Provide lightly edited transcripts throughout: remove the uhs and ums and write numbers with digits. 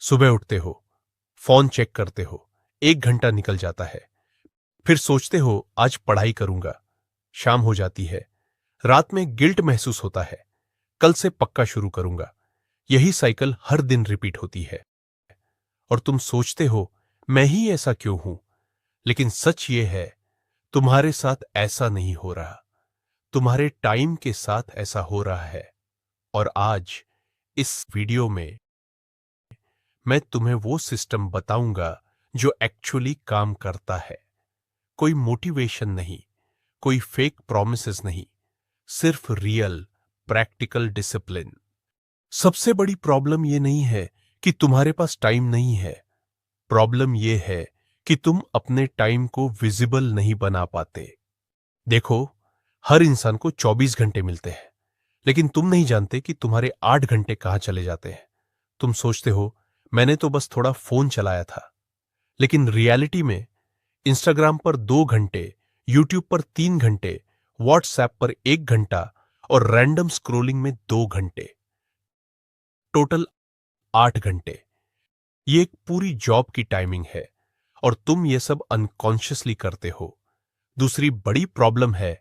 सुबह उठते हो, फोन चेक करते हो, 1 घंटा निकल जाता है। फिर सोचते हो आज पढ़ाई करूंगा। शाम हो जाती है। रात में गिल्ट महसूस होता है, कल से पक्का शुरू करूंगा। यही साइकिल हर दिन रिपीट होती है। और तुम सोचते हो मैं ही ऐसा क्यों हूं। लेकिन सच ये है, तुम्हारे साथ ऐसा नहीं हो रहा, तुम्हारे टाइम के साथ ऐसा हो रहा है। और आज इस वीडियो में मैं तुम्हें वो सिस्टम बताऊंगा जो एक्चुअली काम करता है। कोई मोटिवेशन नहीं, कोई फेक प्रोमिसेस नहीं, सिर्फ रियल प्रैक्टिकल डिसिप्लिन। सबसे बड़ी प्रॉब्लम ये नहीं है कि तुम्हारे पास टाइम नहीं है। प्रॉब्लम ये है कि तुम अपने टाइम को विजिबल नहीं बना पाते। देखो, हर इंसान को 24 घंटे मिलते हैं, लेकिन तुम नहीं जानते कि तुम्हारे 8 घंटे कहां चले जाते हैं। तुम सोचते हो मैंने तो बस थोड़ा फोन चलाया था, लेकिन रियलिटी में इंस्टाग्राम पर 2 घंटे, यूट्यूब पर 3 घंटे, व्हाट्सएप पर 1 घंटा और रैंडम स्क्रोलिंग में 2 घंटे, टोटल 8 घंटे। ये एक पूरी जॉब की टाइमिंग है और तुम ये सब अनकॉन्शियसली करते हो। दूसरी बड़ी प्रॉब्लम है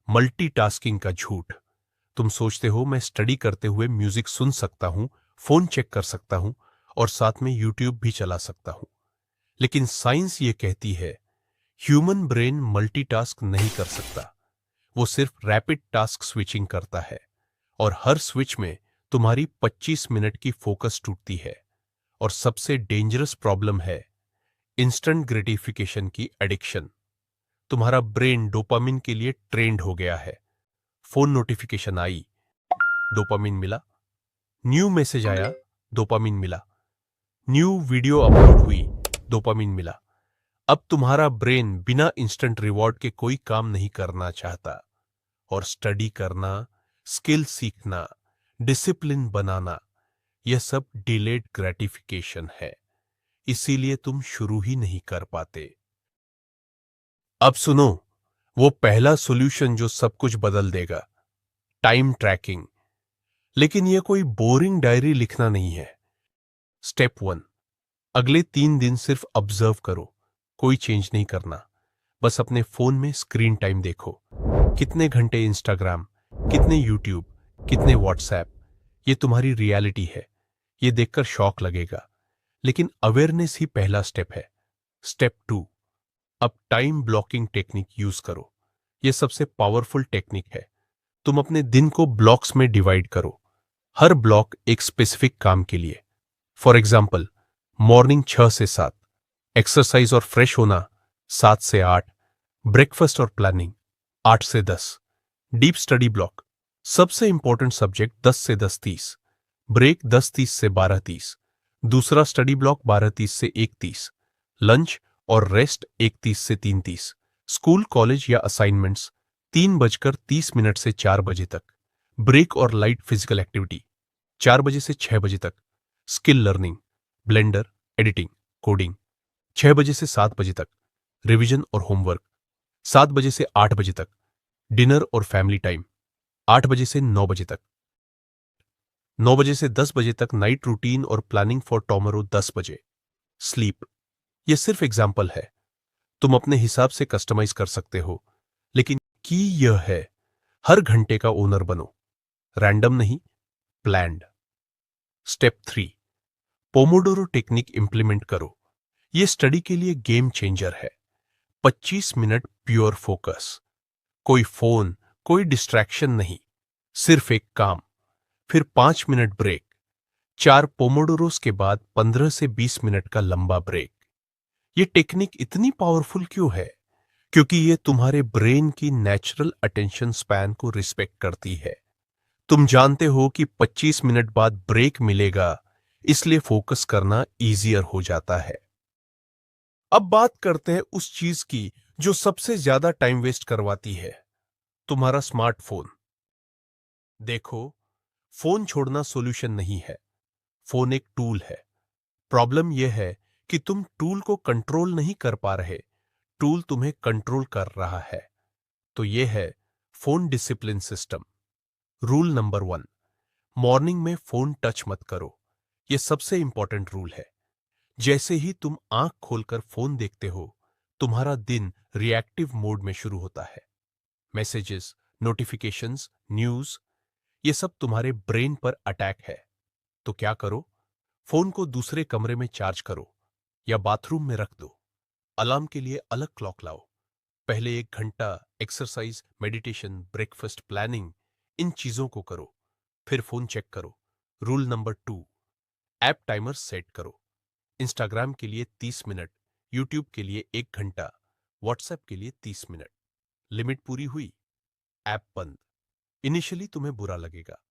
मल्टीटास्किंग का झूठ। तुम सोचते हो मैं स्टडी करते हुए म्यूजिक सुन सकता हूं, फोन चेक कर सकता हूं और साथ में यूट्यूब भी चला सकता हूं। लेकिन साइंस ये कहती है ह्यूमन ब्रेन मल्टीटास्क नहीं कर सकता। वो सिर्फ रैपिड टास्क स्विचिंग करता है और हर स्विच में तुम्हारी 25 मिनट की फोकस टूटती है। और सबसे डेंजरस प्रॉब्लम है इंस्टेंट ग्रेटिफिकेशन की एडिक्शन। तुम्हारा ब्रेन डोपामिन के लिए ट्रेंड हो गया है। फोन नोटिफिकेशन आई, डोपामिन मिला। न्यू मैसेज आया, डोपामिन मिला। न्यू वीडियो अपलोड हुई, डोपामिन मिला। अब तुम्हारा ब्रेन बिना इंस्टेंट रिवॉर्ड के कोई काम नहीं करना चाहता। और स्टडी करना, स्किल सीखना, डिसिप्लिन बनाना, यह सब डिलेड ग्रेटिफिकेशन है। इसीलिए तुम शुरू ही नहीं कर पाते। अब सुनो, वो पहला सॉल्यूशन जो सब कुछ बदल देगा, टाइम ट्रैकिंग। लेकिन यह कोई बोरिंग डायरी लिखना नहीं है। स्टेप 1, अगले 3 दिन सिर्फ ऑब्जर्व करो, कोई चेंज नहीं करना। बस अपने फोन में स्क्रीन टाइम देखो, कितने घंटे इंस्टाग्राम, कितने यूट्यूब, कितने व्हाट्सएप। ये तुम्हारी रियलिटी है। ये देखकर शॉक लगेगा, लेकिन अवेयरनेस ही पहला स्टेप है। स्टेप 2, अब टाइम ब्लॉकिंग टेक्निक यूज करो। यह सबसे पावरफुल टेक्निक है। तुम अपने दिन को ब्लॉक्स में डिवाइड करो, हर ब्लॉक एक स्पेसिफिक काम के लिए। फॉर एग्जाम्पल, मॉर्निंग 6 से 7, एक्सरसाइज और फ्रेश होना 7 से 8, ब्रेकफास्ट और प्लानिंग 8 से 10, डीप स्टडी ब्लॉक, सबसे इंपॉर्टेंट सब्जेक्ट 10 से 10:30, ब्रेक 10:30 से 12:30, दूसरा स्टडी ब्लॉक 12:30 से 1:30, लंच और रेस्ट 1:30 से 3:30, स्कूल कॉलेज या असाइनमेंट्स 3:30 से 4 बजे तक, ब्रेक और लाइट फिजिकल एक्टिविटी 4 बजे से 6 बजे तक, skill learning, blender, editing, coding 6 बजे से 7 बजे तक, रिवीजन और होमवर्क 7 बजे से 8 बजे तक, डिनर और फैमिली टाइम 8 बजे से 9 बजे तक, 9 बजे से 10 बजे तक नाइट रूटीन और प्लानिंग फॉर टॉमरो 10 बजे, स्लीप। यह सिर्फ एग्जाम्पल है, तुम अपने हिसाब से कस्टमाइज कर सकते हो। लेकिन की यह है, हर घंटे का ओनर बनो, रैंडम नहीं, planned. Step 3, Pomodoro technique implement करो। यह स्टडी के लिए गेम चेंजर है। 25 मिनट प्योर फोकस, कोई फोन, कोई डिस्ट्रैक्शन नहीं, सिर्फ एक काम। फिर 5 मिनट ब्रेक, 4 पोमोडोरोस के बाद 15 से 20 मिनट का लंबा ब्रेक। यह टेक्निक इतनी पावरफुल क्यों है? क्योंकि यह तुम्हारे ब्रेन की नेचुरल अटेंशन स्पैन को रिस्पेक्ट करती है। तुम जानते हो कि 25 मिनट बाद ब्रेक मिलेगा, इसलिए फोकस करना इजियर हो जाता है। अब बात करते हैं उस चीज की जो सबसे ज्यादा टाइम वेस्ट करवाती है, तुम्हारा स्मार्टफोन। देखो, फोन छोड़ना सॉल्यूशन नहीं है। फोन एक टूल है। प्रॉब्लम यह है कि तुम टूल को कंट्रोल नहीं कर पा रहे, टूल तुम्हें कंट्रोल कर रहा है। तो यह है phone discipline system. Rule number 1, morning में फोन टच मत करो। ये सबसे इंपॉर्टेंट रूल है। जैसे ही तुम आंख खोलकर फोन देखते हो, तुम्हारा दिन रिएक्टिव मोड में शुरू होता है। मैसेजेस, नोटिफिकेशंस, न्यूज, ये सब तुम्हारे ब्रेन पर अटैक है। तो क्या करो? फोन को दूसरे कमरे में चार्ज करो या बाथरूम में रख दो। अलार्म के लिए अलग क्लॉक लाओ। पहले 1 घंटा एक्सरसाइज, मेडिटेशन, ब्रेकफास्ट प्लानिंग, इन चीजों को करो। फिर फोन चेक करो। Rule number 2, app timer set करो। इंस्टाग्राम के लिए 30 मिनट, यूट्यूब के लिए 1 घंटा, व्हाट्सएप के लिए 30 मिनट। लिमिट पूरी हुई, ऐप बंद। इनिशियली तुम्हें बुरा लगेगा,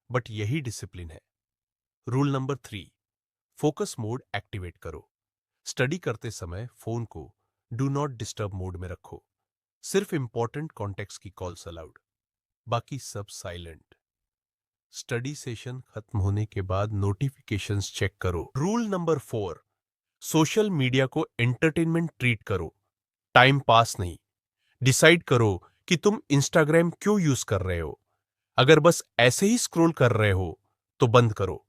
बट यही डिसिप्लिन है। Rule number 3, focus mode activate करो। स्टडी करते समय फोन को डू नॉट डिस्टर्ब मोड में रखो। सिर्फ इंपॉर्टेंट कॉन्टेक्स्ट की कॉल्स अलाउड, बाकी सब साइलेंट। स्टडी सेशन खत्म होने के बाद नोटिफिकेशंस चेक करो। रूल नंबर 4, सोशल मीडिया को एंटरटेनमेंट ट्रीट करो, टाइम पास नहीं। डिसाइड करो कि तुम इंस्टाग्राम क्यों यूज कर रहे हो। अगर बस ऐसे ही स्क्रॉल कर रहे हो तो बंद करो।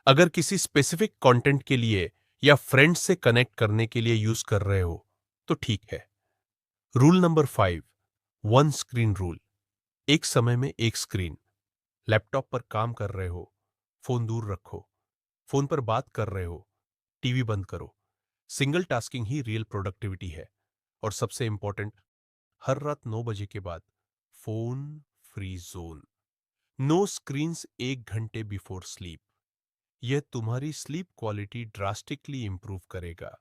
अगर किसी स्पेसिफिक कंटेंट के लिए या फ्रेंड्स से कनेक्ट करने के लिए यूज कर रहे हो तो ठीक है। Rule number 5, one screen rule. एक समय में एक स्क्रीन। लैपटॉप पर काम कर रहे हो, फोन दूर रखो। फोन पर बात कर रहे हो, टीवी बंद करो। सिंगल टास्किंग ही रियल प्रोडक्टिविटी है। और सबसे इंपॉर्टेंट, हर रात 9 बजे के बाद phone free zone. No screens 1 घंटे बिफोर स्लीप। यह तुम्हारी स्लीप क्वालिटी ड्रास्टिकली इंप्रूव करेगा।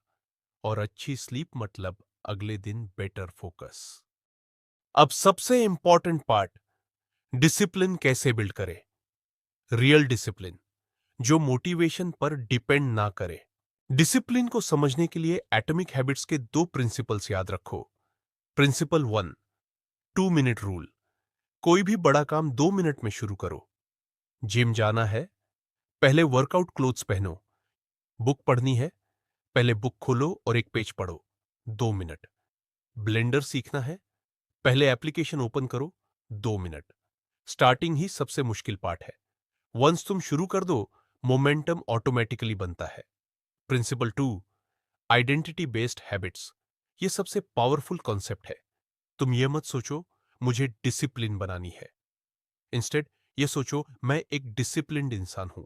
और अच्छी स्लीप मतलब अगले दिन बेटर फोकस। अब सबसे इंपॉर्टेंट पार्ट, डिसिप्लिन कैसे बिल्ड करें। रियल डिसिप्लिन जो मोटिवेशन पर डिपेंड ना करे। डिसिप्लिन को समझने के लिए एटॉमिक हैबिट्स के 2 प्रिंसिपल्स याद रखो। Principle 1, 2 minute rule. कोई भी बड़ा काम 2 मिनट में शुरू करो। जिम जाना है, पहले वर्कआउट क्लोथ्स पहनो। बुक पढ़नी है, पहले बुक खोलो और एक पेज पढ़ो, 2 मिनट। ब्लेंडर सीखना है, पहले एप्लीकेशन ओपन करो, 2 मिनट। स्टार्टिंग ही सबसे मुश्किल पार्ट है। वंस तुम शुरू कर दो, मोमेंटम ऑटोमेटिकली बनता है। Principle 2, identity based habits. ये सबसे पावरफुल कॉन्सेप्ट है। तुम ये मत सोचो मुझे डिसिप्लिन बनानी है। इंस्टेड ये सोचो मैं एक डिसिप्लिन्ड इंसान हूं।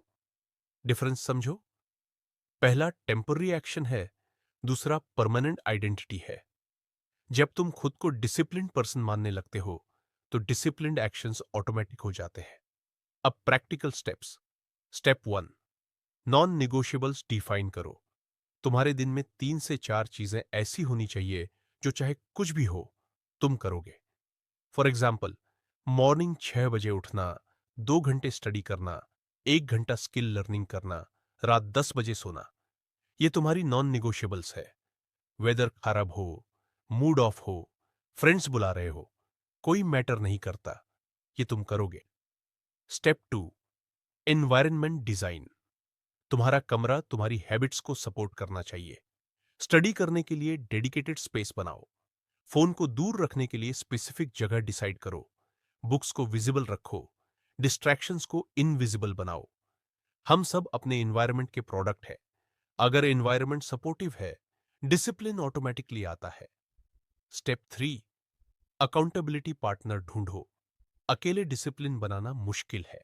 डिफरेंस समझो। पहला टेम्पररी एक्शन है, दूसरा परमानेंट आइडेंटिटी है। जब तुम खुद को डिसिप्लिन्ड पर्सन मानने लगते हो तो डिसिप्लिन्ड एक्शंस ऑटोमेटिक हो जाते हैं। अब practical steps. Step 1, non negotiables define करो। तुम्हारे दिन में 3 से 4 चीजें ऐसी होनी चाहिए जो चाहे कुछ भी हो तुम करोगे। फॉर एग्जाम्पल, मॉर्निंग 6 बजे उठना, 2 घंटे स्टडी करना, 1 घंटा स्किल लर्निंग करना, रात 10 बजे सोना। ये तुम्हारी नॉन निगोशियबल्स है। वेदर खराब हो, मूड ऑफ हो, फ्रेंड्स बुला रहे हो, कोई मैटर नहीं करता, ये तुम करोगे। Step 2, environment design. तुम्हारा कमरा तुम्हारी हैबिट्स को सपोर्ट करना चाहिए। स्टडी करने के लिए डेडिकेटेड स्पेस बनाओ। फोन को दूर रखने के लिए स्पेसिफिक जगह डिसाइड करो। बुक्स को विजिबल रखो, डिस्ट्रैक्शंस को इनविजिबल बनाओ। हम सब अपने एनवायरनमेंट के प्रोडक्ट है। अगर एनवायरनमेंट सपोर्टिव है, डिसिप्लिन ऑटोमेटिकली आता है। स्टेप 3, अकाउंटेबिलिटी पार्टनर ढूंढो। अकेले डिसिप्लिन बनाना मुश्किल है।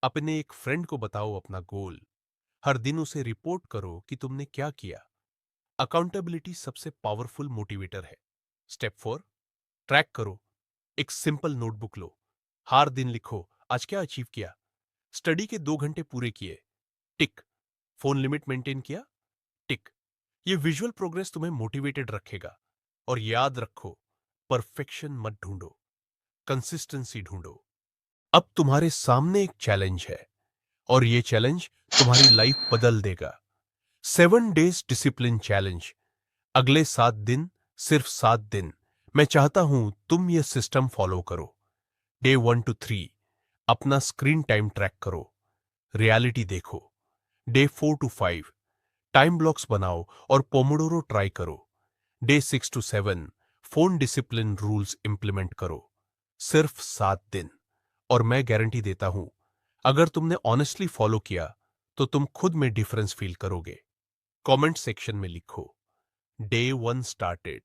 अपने एक फ्रेंड को बताओ अपना गोल। हर दिन उसे रिपोर्ट करो कि तुमने क्या किया। अकाउंटेबिलिटी सबसे पावरफुल मोटिवेटर है। स्टेप 4, ट्रैक करो। एक सिंपल नोटबुक लो, हर दिन लिखो आज क्या अचीव किया। स्टडी के 2 घंटे पूरे किए, टिक। फोन लिमिट मेंटेन किया, टिक। ये विजुअल प्रोग्रेस तुम्हें मोटिवेटेड रखेगा। और याद रखो, परफेक्शन मत ढूंढो, कंसिस्टेंसी ढूंढो। अब तुम्हारे सामने एक चैलेंज है और ये चैलेंज तुम्हारी लाइफ बदल देगा। 7 डेज डिसिप्लिन चैलेंज। अगले 7 दिन, सिर्फ 7 दिन, मैं चाहता हूं तुम ये सिस्टम फॉलो करो। डे 1 to 3, अपना स्क्रीन टाइम ट्रैक करो, रियलिटी देखो। डे 4 to 5, टाइम ब्लॉक्स बनाओ और पोमोडोरो ट्राई करो। Day 6 to 7, phone discipline rules implement करो। सिर्फ 7 दिन। और मैं गारंटी देता हूं, अगर तुमने ऑनेस्टली फॉलो किया तो तुम खुद में डिफरेंस फील करोगे। कमेंट सेक्शन में लिखो डे 1 स्टार्टेड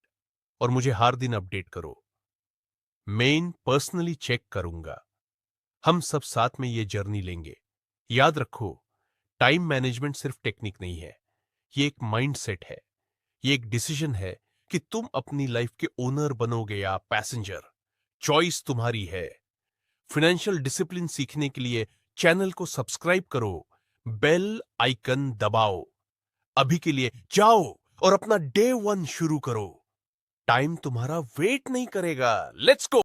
और मुझे हर दिन अपडेट करो। मैं पर्सनली चेक करूंगा। हम सब साथ में ये जर्नी लेंगे। याद रखो, टाइम मैनेजमेंट सिर्फ टेक्निक नहीं है, ये एक माइंडसेट है। ये एक डिसीजन है कि तुम अपनी लाइफ के ओनर बनोगे या पैसेंजर। चॉइस तुम्हारी है। फाइनेंशियल डिसिप्लिन सीखने के लिए चैनल को सब्सक्राइब करो, बेल आइकन दबाओ। अभी के लिए जाओ और अपना डे 1 शुरू करो। टाइम तुम्हारा वेट नहीं करेगा। Let's go.